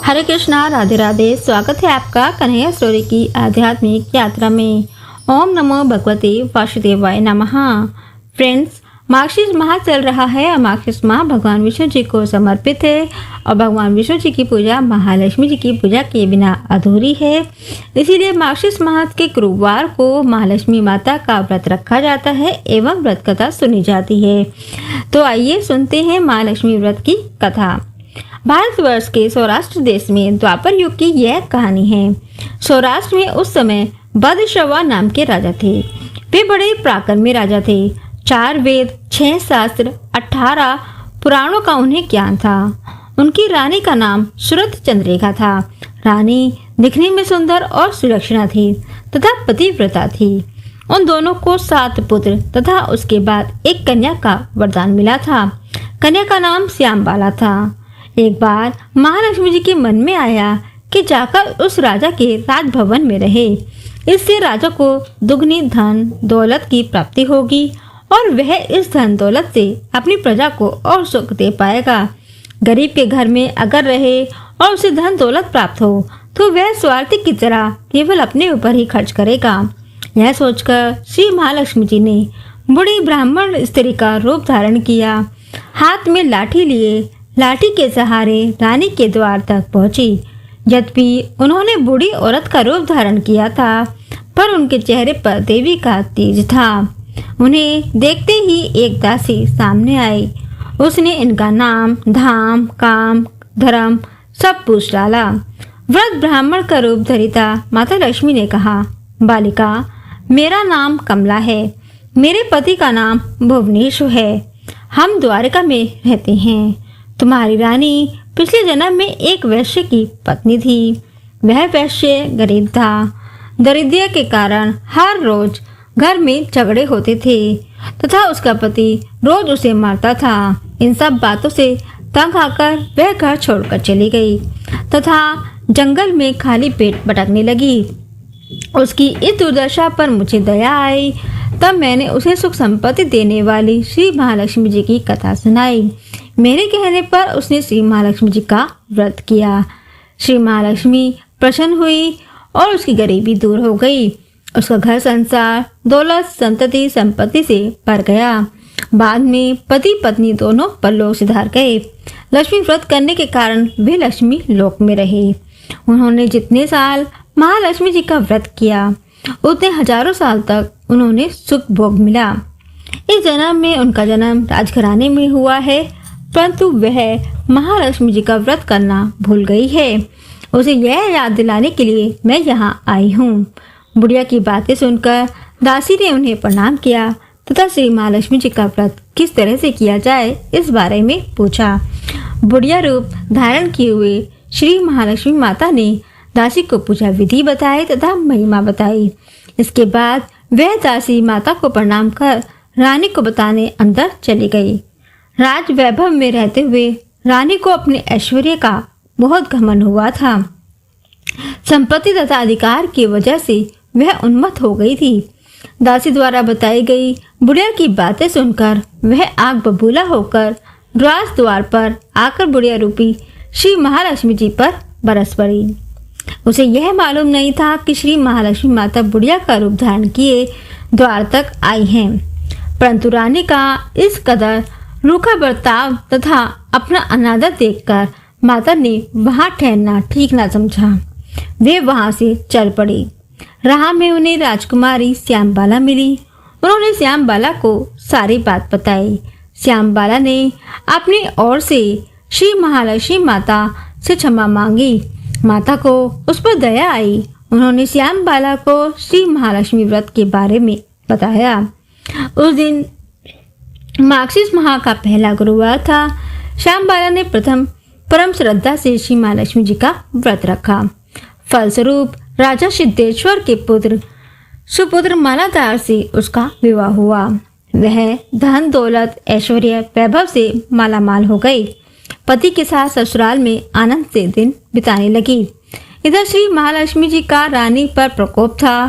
हरे कृष्णा, राधे राधे। स्वागत है आपका कन्हैया स्टोरी की आध्यात्मिक यात्रा में। ओम नमो भगवते वासुदेवाय नमः। फ्रेंड्स, मार्गशीर्ष माह चल रहा है और मार्गशीर्ष माह भगवान विष्णु जी को समर्पित है और भगवान विष्णु जी की पूजा महालक्ष्मी जी की पूजा के बिना अधूरी है। इसीलिए मार्गशीर्ष माह के गुरुवार को महालक्ष्मी माता का व्रत रखा जाता है एवं व्रत कथा सुनी जाती है। तो आइए सुनते हैं महालक्ष्मी व्रत की कथा। भारतवर्ष के सौराष्ट्र देश में द्वापर युग की यह कहानी है। सौराष्ट्र में उस समय भद्रश्रवा नाम के राजा थे। वे बड़े पराक्रमी राजा थे। 4 वेद, 6 शास्त्र, 18 पुराणों का उन्हें ज्ञान था। उनकी रानी का नाम सुरत चंद्रिका था। रानी दिखने में सुंदर और सुलक्षणा थी तथा पतिव्रता थी। उन दोनों को 7 पुत्र तथा उसके बाद एक कन्या का वरदान मिला था। कन्या का नाम श्यामबाला था। एक बार महालक्ष्मी जी के मन में आया कि जाकर उस राजा के राजभवन में रहे। इससे राजा को दुगनी धन दौलत की प्राप्ति होगी और वह इस धन दौलत से अपनी प्रजा को और सुख दे पाएगा। गरीब के घर में अगर रहे और उसे धन दौलत प्राप्त हो तो वह स्वार्थी की तरह केवल अपने ऊपर ही खर्च करेगा। यह सोचकर श्री महालक्ष्मी जी ने बूढ़ी ब्राह्मण स्त्री का रूप धारण किया। हाथ में लाठी लिए लाठी के सहारे रानी के द्वार तक पहुंची। यद्यपि उन्होंने बूढ़ी औरत का रूप धारण किया था, पर उनके चेहरे पर देवी का तेज था। उन्हें देखते ही एक दासी सामने आई। उसने इनका नाम, धाम, काम, धर्म सब पूछ डाला। व्रत ब्राह्मण का रूप धरिता माता लक्ष्मी ने कहा, बालिका, मेरा नाम कमला है। मेरे पति का नाम भुवनेश है। हम द्वारका में रहते हैं। तुम्हारी रानी पिछले जन्म में एक वैश्य की पत्नी थी। वह वैश्य गरीब था। दारिद्र्य के कारण हर रोज घर में झगड़े होते थे तथा उसका पति रोज उसे मारता था। इन सब बातों से तंग आकर वह घर छोड़कर चली गई तथा जंगल में खाली पेट भटकने लगी। उसकी इस दुर्दशा पर मुझे दया आई। तब मैंने उसे सुख संपत्ति देने वाली श्री महालक्ष्मी जी की कथा सुनाई। मेरे कहने पर उसने श्री महालक्ष्मी जी का व्रत किया। श्री महालक्ष्मी प्रसन्न हुई और उसकी गरीबी दूर हो गई। उसका घर संसार दौलत संतति संपत्ति से भर गया। बाद में पति पत्नी दोनों परलोक सिधार गए। लक्ष्मी व्रत करने के कारण वे लक्ष्मी लोक में रहे। उन्होंने जितने साल महालक्ष्मी जी का व्रत किया उतने हजारों साल तक उन्होंने सुख भोग मिला। इस जन्म में उनका जन्म राजघराने में हुआ है, परंतु वह महालक्ष्मी जी का व्रत करना भूल गई है। उसे यह याद दिलाने के लिए मैं यहाँ आई हूँ। बुढ़िया की बातें सुनकर दासी ने उन्हें प्रणाम किया तथा श्री महालक्ष्मी जी का व्रत किस तरह से किया जाए इस बारे में पूछा। बुढ़िया रूप धारण किए हुए श्री महालक्ष्मी माता ने दासी को पूजा विधि बताई तथा महिमा बताई। इसके बाद वह दासी माता को प्रणाम कर रानी को बताने अंदर चली गई। राज वैभव में रहते हुए रानी को अपने ऐश्वर्य का बहुत घमंड हुआ था। संपत्ति तथा अधिकार की वजह से वह उन्मत्त हो गई थी। दासी द्वारा बताई गई बुढ़िया की बातें सुनकर वह आग बबूला होकर राज द्वार पर आकर बुढ़िया रूपी श्री महालक्ष्मी जी पर बरस पड़ी। उसे यह मालूम नहीं था कि श्री महालक्ष्मी माता बुढ़िया का रूप धारण किए द्वार तक आई हैं, परंतु रानी का इस कदर रूखा बर्ताव तथा अपना अनादर देखकर माता ने वहां ठहरना ठीक न समझा। वे वहां से चल पड़ी। राह में उन्हें राजकुमारी श्यामबाला मिली। उन्होंने श्यामबाला को सारी बात बताई। श्यामबाला ने अपनी ओर से श्री महालक्ष्मी माता से क्षमा मांगी। माता को उस पर दया आई। उन्होंने श्यामबाला को श्री महालक्ष्मी व्रत के बारे में बताया। उस दिन मार्गशीर्ष माह का पहला गुरुवार था। श्यामबाला ने प्रथम परम श्रद्धा से श्री महालक्ष्मी जी का व्रत रखा। फलस्वरूप राजा सिद्धेश्वर के पुत्र सुपुत्र मालाधार से उसका विवाह हुआ। वह धन दौलत ऐश्वर्य वैभव से मालामाल हो गई। पति के साथ ससुराल में आनंद से दिन बिताने लगी। इधर श्री महालक्ष्मी जी का रानी पर प्रकोप था।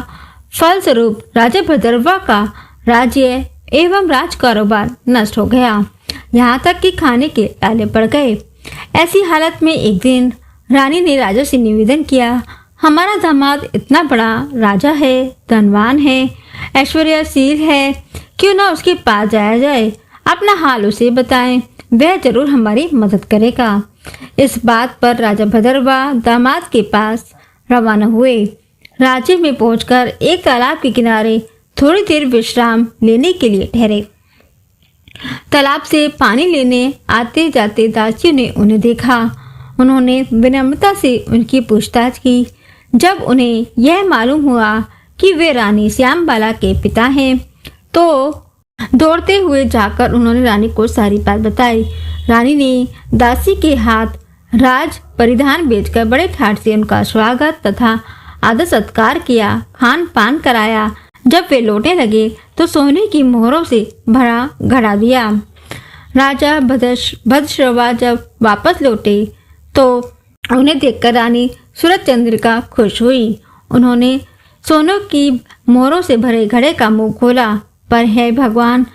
फलस्वरूप राजा भद्रवा का राज्य एवं राज कारोबार नष्ट हो गया। यहाँ तक कि खाने के डाले पड़ गए। ऐसी हालत में एक दिन रानी ने राजा से निवेदन किया, हमारा दामाद इतना बड़ा राजा है, धनवान है, ऐश्वर्यशील है, क्यों ना उसके पास जाया जाए, अपना हाल उसे बताएं, वह जरूर हमारी मदद करेगा। इस बात पर राजा भद्रवा दामाद के पास रवाना हुए। राज्य में पहुंचकर एक तालाब के किनारे थोड़ी देर विश्राम लेने के लिए ठहरे। तालाब से पानी लेने आते जाते दासियों ने उन्हें देखा। उन्होंने विनम्रता से उनकी पूछताछ की। जब उन्हें यह मालूम हुआ कि वे रानी श्यामबाला के पिता हैं, तो दौड़ते हुए जाकर उन्होंने रानी को सारी बात बताई। रानी ने दासी के हाथ राज परिधान बेचकर बड़े ठाट से उनका स्वागत तथा आदर सत्कार किया, खान पान कराया। जब वे लौटने लगे तो सोने की मोहरों से भरा घड़ा दिया। राजा भद्रश्रवा जब वापस लौटे तो उन्हें देखकर रानी सूरज चंद्रिका खुश हुई। उन्होंने सोनों की मोहरों से भरे घड़े का मुंह खोला, पर है भगवान,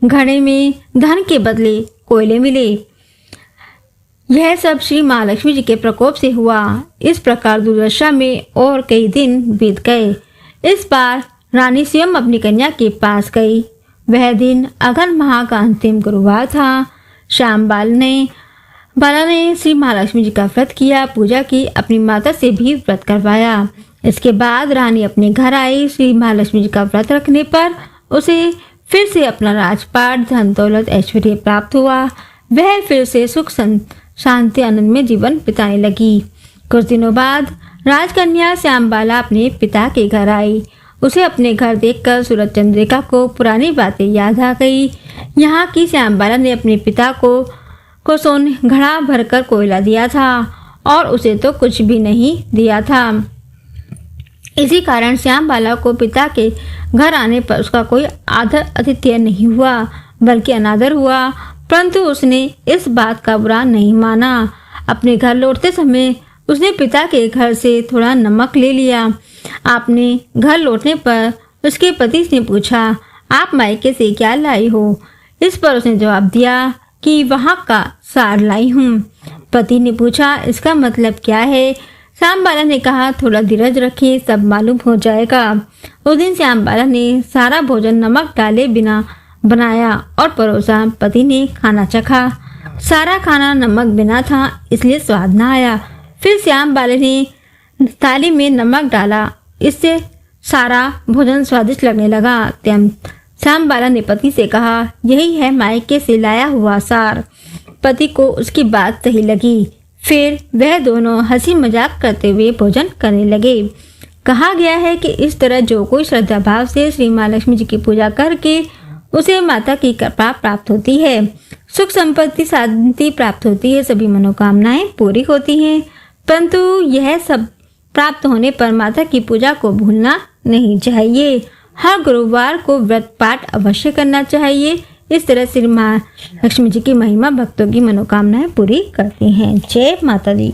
घड़े में धन के बदले कोयले मिले। यह सब श्री महालक्ष्मी जी के प्रकोप से हुआ। इस प्रकार दुर्दशा में और कई दिन बीत गए। इस बार रानी स्वयं अपनी कन्या के पास गई। वह दिन अगन माह का अंतिम गुरुवार था। बाला ने श्री महालक्ष्मी जी का व्रत किया, पूजा की, अपनी माता से भी व्रत करवाया। इसके बाद रानी अपने घर आई। श्री महालक्ष्मी जी का व्रत रखने पर उसे फिर से अपना राजपाट, धन दौलत, ऐश्वर्य प्राप्त हुआ। वह फिर से सुख शांति आनंद में जीवन बिताने लगी। कुछ दिनों बाद राजकन्या श्यामबाला अपने पिता के घर आई। उसे अपने घर देखकर सूरज चंद्रिका को पुरानी बातें याद आ गई। यहाँ की श्यामबाला ने अपने पिता को सोने घड़ा भरकर कोयला दिया था और उसे तो कुछ भी नहीं दिया था। इसी कारण श्यामबाला को पिता के घर आने पर उसका कोई आतिथ्य नहीं हुआ, बल्कि अनादर हुआ। परंतु उसने इस बात का बुरा नहीं माना। अपने घर लौटते समय उसने पिता के घर से थोड़ा नमक ले लिया। आपने घर लौटने पर उसके पति ने पूछा, आप मायके से क्या लाई हो? इस पर उसने जवाब दिया कि वहाँ का सार लाई हूँ। पति ने पूछा, इसका मतलब क्या है? श्यामबाला ने कहा, थोड़ा धीरज रखिए, सब मालूम हो जाएगा। उस दिन श्यामबाला ने सारा भोजन नमक डाले बिना बनाया और परोसा। पति ने खाना चखा। सारा खाना नमक बिना था, इसलिए स्वाद न आया। फिर श्यामबाला ने थाली में नमक डाला, इससे सारा भोजन स्वादिष्ट लगने लगा। श्यामबाला ने पति से कहा, यही है मायके से लाया हुआ सार। पति को उसकी बात सही लगी। फिर वह दोनों हंसी मजाक करते हुए भोजन करने लगे। कहा गया है कि इस तरह जो कोई श्रद्धा भाव से श्री महालक्ष्मी जी की पूजा करके उसे माता की कृपा प्राप्त होती है, सुख संपत्ति शांति प्राप्त होती है, सभी मनोकामनाएं पूरी होती हैं। परंतु यह सब प्राप्त होने पर माता की पूजा को भूलना नहीं चाहिए। हर गुरुवार को व्रत पाठ अवश्य करना चाहिए। इस तरह श्री महालक्ष्मी जी की महिमा भक्तों की मनोकामनाएं पूरी करती हैं। जय माता दी।